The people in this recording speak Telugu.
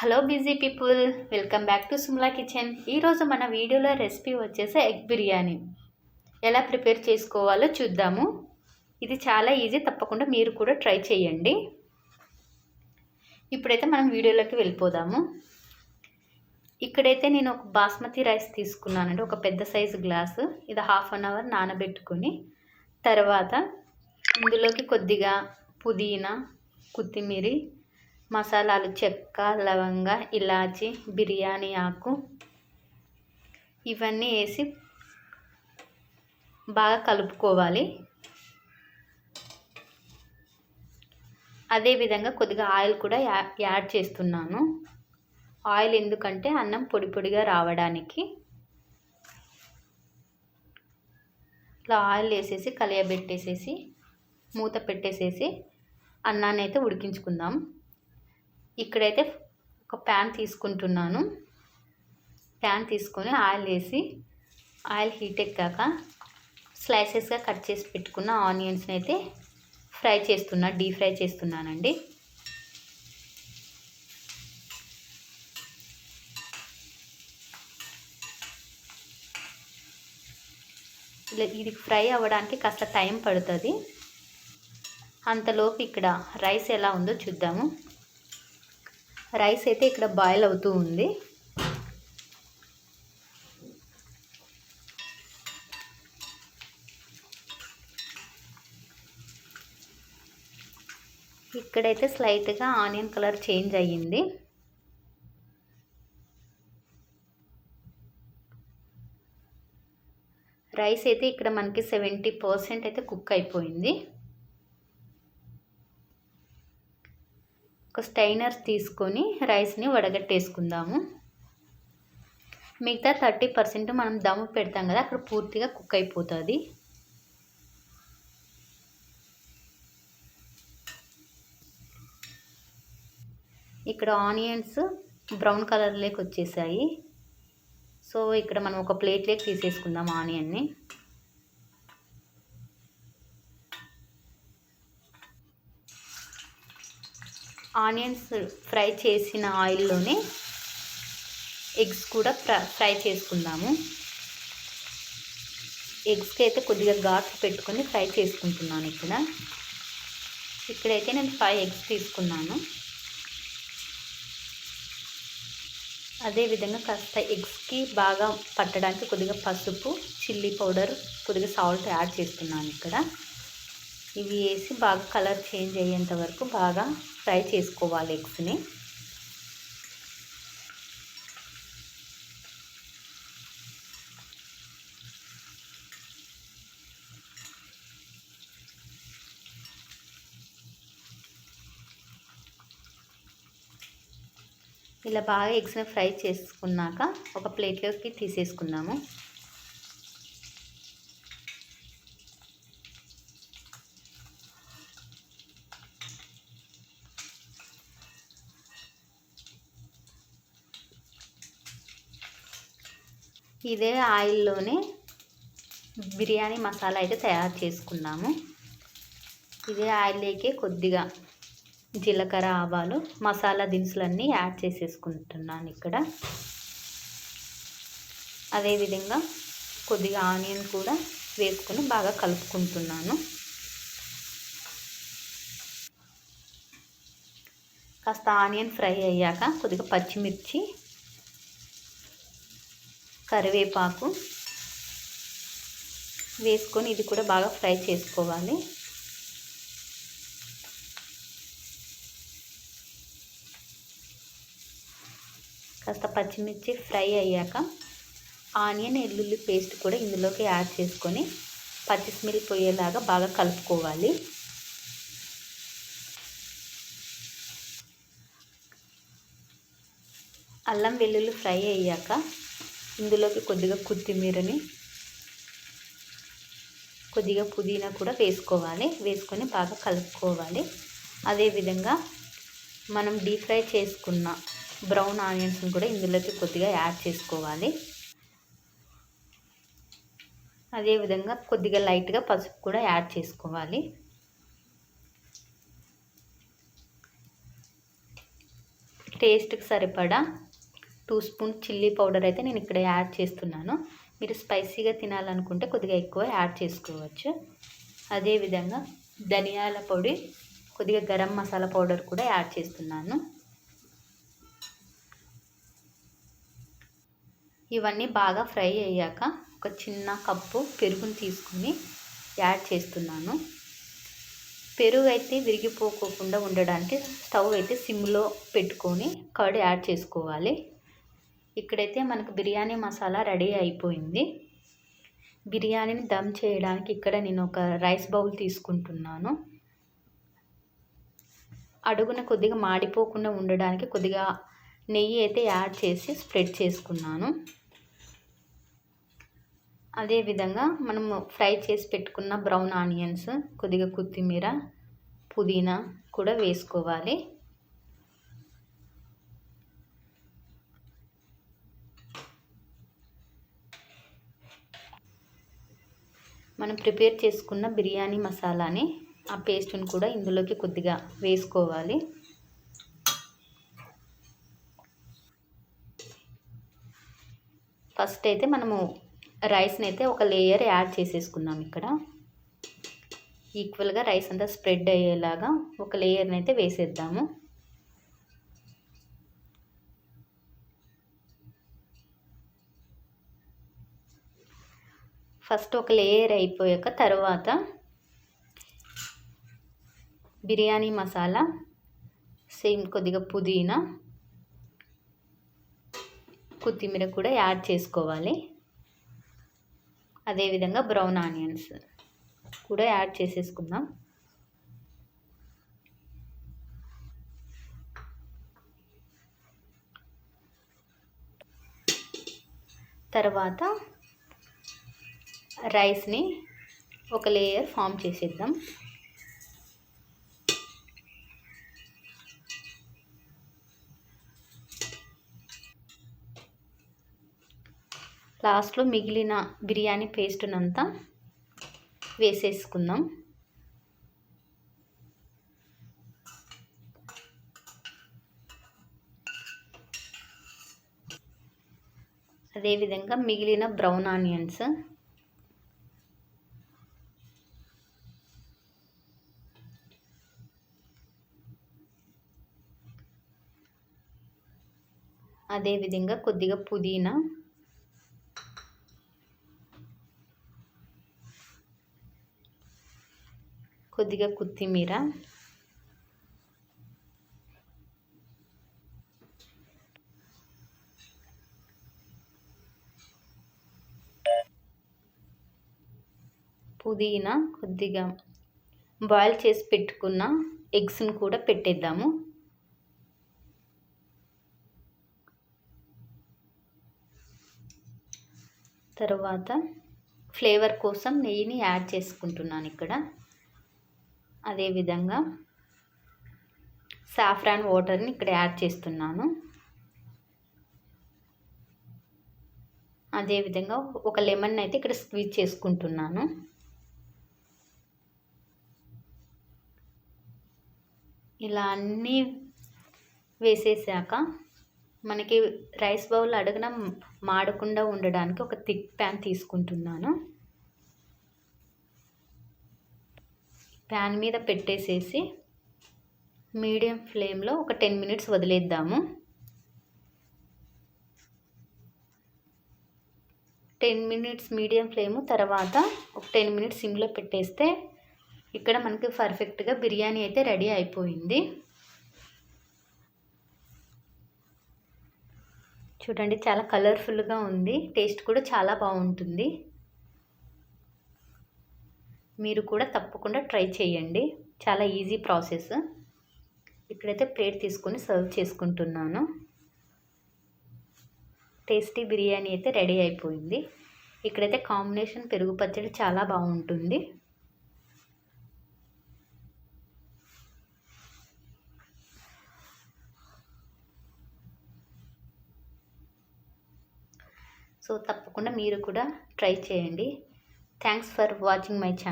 Hello busy people, welcome back to Sumala kitchen. ఈరోజు మన వీడియోలో రెసిపీ వచ్చేసి ఎగ్ బిర్యానీ ఎలా ప్రిపేర్ చేసుకోవాలో చూద్దాము. ఇది చాలా ఈజీ, తప్పకుండా మీరు కూడా ట్రై చేయండి. ఇప్పుడైతే మనం వీడియోలోకి వెళ్ళిపోదాము. ఇక్కడైతే నేను ఒక బాస్మతి రైస్ తీసుకున్నానండి, ఒక పెద్ద సైజు గ్లాసు. ఇది హాఫ్ అన్ అవర్ నానబెట్టుకొని తర్వాత ఇందులోకి కొద్దిగా పుదీనా, కొత్తిమీర, మసాలాలు చెక్క, లవంగ, ఇలాచి, బిర్యానీ ఆకు ఇవన్నీ వేసి బాగా కలుపుకోవాలి. అదేవిధంగా కొద్దిగా ఆయిల్ కూడా యాడ్ చేస్తున్నాను. ఆయిల్ ఎందుకంటే అన్నం పొడి పొడిగా రావడానికి. ఇట్లా ఆయిల్ వేసేసి కలియబెట్టేసేసి మూత పెట్టేసేసి అన్నాన్ని అయితే ఉడికించుకుందాం. ఇక్కడైతే ఒక ప్యాన్ తీసుకుంటున్నాను. ప్యాన్ తీసుకొని ఆయిల్ వేసి ఆయిల్ హీట్ ఎక్కాక స్లైసెస్గా కట్ చేసి పెట్టుకున్న ఆనియన్స్ని అయితే డీప్ ఫ్రై చేస్తున్నానండి. ఇది ఫ్రై అవ్వడానికి కాస్త టైం పడుతుంది. అంతలోపు ఇక్కడ రైస్ ఎలా ఉందో చూద్దాము. రైస్ అయితే ఇక్కడ బాయిల్ అవుతూ ఉంది. ఇక్కడైతే స్లైట్గా ఆనియన్ కలర్ చేంజ్ అయ్యింది. రైస్ అయితే ఇక్కడ మనకి 70% అయితే కుక్ అయిపోయింది. ఒక స్టైనర్ తీసుకొని రైస్ని వడగట్టేసుకుందాము. మిగతా 30% మనం దమ్ పెడతాం కదా, అక్కడ పూర్తిగా కుక్ అయిపోతుంది. ఇక్కడ ఆనియన్స్ బ్రౌన్ కలర్లోకి వచ్చేసాయి. సో ఇక్కడ మనం ఒక ప్లేట్లోకి తీసేసుకుందాం ఆనియన్ని. ఆనియన్స్ ఫ్రై చేసిన ఆయిల్లోనే ఎగ్స్ కూడా ఫ్రై చేసుకుందాము. ఎగ్స్కి అయితే కొద్దిగా ఘాట్లు పెట్టుకొని ఫ్రై చేసుకుంటున్నాను. ఇక్కడైతే నేను 5 ఎగ్స్ తీసుకున్నాను. అదేవిధంగా కాస్త ఎగ్స్కి బాగా పట్టడానికి కొద్దిగా పసుపు, చిల్లీ పౌడర్, కొద్దిగా సాల్ట్ యాడ్ చేస్తున్నాను. ఇవి వేసి బాగా కలర్ చేంజ్ అయ్యేంత వరకు బాగా ఫ్రై చేసుకోవాలి ఎగ్స్ని. ఇలా బాగా ఎగ్స్ని ఫ్రై చేసుకున్నాక ఒక ప్లేట్లోకి తీసేసుకుందాము. ఇదే ఆయిల్లోనే బిర్యానీ మసాలా అయితే తయారు చేసుకున్నాము. ఇదే ఆయిల్లోకి కొద్దిగా జీలకర్ర, ఆవాలు, మసాలా దినుసులన్నీ యాడ్ చేసేసుకుంటున్నాను. అదేవిధంగా కొద్దిగా ఆనియన్ కూడా వేసుకొని బాగా కలుపుకుంటున్నాను. కాస్త ఆనియన్ ఫ్రై అయ్యాక కొద్దిగా పచ్చిమిర్చి, కరివేపాకు వేసుకొని ఇది కూడా బాగా ఫ్రై చేసుకోవాలి. కాస్త పచ్చిమిర్చి ఫ్రై అయ్యాక ఆనియన్, వెల్లుల్లి పేస్ట్ కూడా ఇందులోకి యాడ్ చేసుకొని పచ్చి స్మెల్ పోయేలాగా బాగా కలుపుకోవాలి. అల్లం వెల్లుల్లి ఫ్రై అయ్యాక ఇందులోకి కొద్దిగా కొత్తిమీరని, కొద్దిగా పుదీనా కూడా వేసుకొని బాగా కలుపుకోవాలి. అదేవిధంగా మనం డీప్ ఫ్రై చేసుకున్న బ్రౌన్ ఆనియన్స్ని కూడా ఇందులోకి కొద్దిగా యాడ్ చేసుకోవాలి. అదేవిధంగా కొద్దిగా లైట్గా పసుపు కూడా యాడ్ చేసుకోవాలి. టేస్ట్కి సరిపడా 2 స్పూన్స్ చిల్లీ పౌడర్ అయితే నేను ఇక్కడ యాడ్ చేస్తున్నాను. మీరు స్పైసీగా తినాలనుకుంటే కొద్దిగా ఎక్కువ యాడ్ చేసుకోవచ్చు. అదేవిధంగా ధనియాల పొడి, కొద్దిగా గరం మసాలా పౌడర్ కూడా యాడ్ చేస్తున్నాను. ఇవన్నీ బాగా ఫ్రై అయ్యాక ఒక చిన్న కప్పు పెరుగుని తీసుకుని యాడ్ చేస్తున్నాను. పెరుగు అయితే విరిగిపోకుండా ఉండడానికి స్టవ్ అయితే సిమ్లో పెట్టుకొని కర్డ్ యాడ్ చేసుకోవాలి. ఇక్కడైతే మనకు బిర్యానీ మసాలా రెడీ అయిపోయింది. బిర్యానీని దమ్ చేయడానికి ఇక్కడ నేను ఒక రైస్ బౌల్ తీసుకుంటున్నాను. అడుగున కొద్దిగా మాడిపోకుండా ఉండడానికి కొద్దిగా నెయ్యి అయితే యాడ్ చేసి స్ప్రెడ్ చేసుకున్నాను. అదేవిధంగా మనము ఫ్రై చేసి పెట్టుకున్న బ్రౌన్ ఆనియన్స్, కొద్దిగా కొత్తిమీర, పుదీనా కూడా వేసుకోవాలి. మనం ప్రిపేర్ చేసుకున్న బిర్యానీ మసాలాని, ఆ పేస్ట్ని కూడా ఇందులోకి కొద్దిగా వేసుకోవాలి. ఫస్ట్ అయితే మనము రైస్ని అయితే ఒక లేయర్ యాడ్ చేసేసుకుందాం. ఇక్కడ ఈక్వల్గా రైస్ అంతా స్ప్రెడ్ అయ్యేలాగా ఒక లేయర్ని అయితే వేసేద్దాము. ఫస్ట్ ఒక లేయర్ అయిపోయాక తర్వాత బిర్యానీ మసాలా, సేమ్ కొద్దిగా పుదీనా, కొత్తిమీర కూడా యాడ్ చేసుకోవాలి. అదేవిధంగా బ్రౌన్ ఆనియన్స్ కూడా యాడ్ చేసేసుకుందాం. తర్వాత రైస్ని ఒక లేయర్ ఫామ్ చేసేద్దాం. లాస్ట్లో మిగిలిన బిర్యానీ పేస్ట్నంతా వేసేసుకుందాం. అదేవిధంగా మిగిలిన బ్రౌన్ ఆనియన్స్, అదేవిధంగా కొద్దిగా పుదీనా, కొద్దిగా కొత్తిమీర, పుదీనా, కొద్దిగా బాయిల్ చేసి పెట్టుకున్న ఎగ్స్ని కూడా పెట్టేద్దాము. తర్వాత ఫ్లేవర్ కోసం నెయ్యిని యాడ్ చేసుకుంటున్నాను ఇక్కడ. అదేవిధంగా సాఫ్రాన్ వాటర్ని ఇక్కడ యాడ్ చేస్తున్నాను. అదేవిధంగా ఒక లెమన్ అయితే ఇక్కడ స్క్వీజ్ చేసుకుంటున్నాను. ఇలా అన్నీ వేసేసాక మనకి రైస్ బౌల్ అడుగున మాడకుండా ఉండడానికి ఒక థిక్ ప్యాన్ తీసుకుంటున్నాను. ప్యాన్ మీద పెట్టేసేసి మీడియం ఫ్లేమ్లో ఒక 10 మినిట్స్ వదిలేద్దాము. 10 మినిట్స్ మీడియం ఫ్లేము, తర్వాత ఒక 10 మినిట్స్ సిమ్లో పెట్టేస్తే ఇక్కడ మనకి పర్ఫెక్ట్గా బిర్యానీ అయితే రెడీ అయిపోయింది. చూడండి, చాలా కలర్ఫుల్గా ఉంది. టేస్ట్ కూడా చాలా బాగుంటుంది. మీరు కూడా తప్పకుండా ట్రై చేయండి. చాలా ఈజీ ప్రాసెస్. ఇక్కడైతే ప్లేట్ తీసుకొని సర్వ్ చేసుకుంటున్నాను. టేస్టీ బిర్యానీ అయితే రెడీ అయిపోయింది. ఇక్కడైతే కాంబినేషన్ పెరుగు పచ్చడి చాలా బాగుంటుంది. సో తప్పకుండా మీరు కూడా ట్రై చేయండి. Thanks for watching my channel.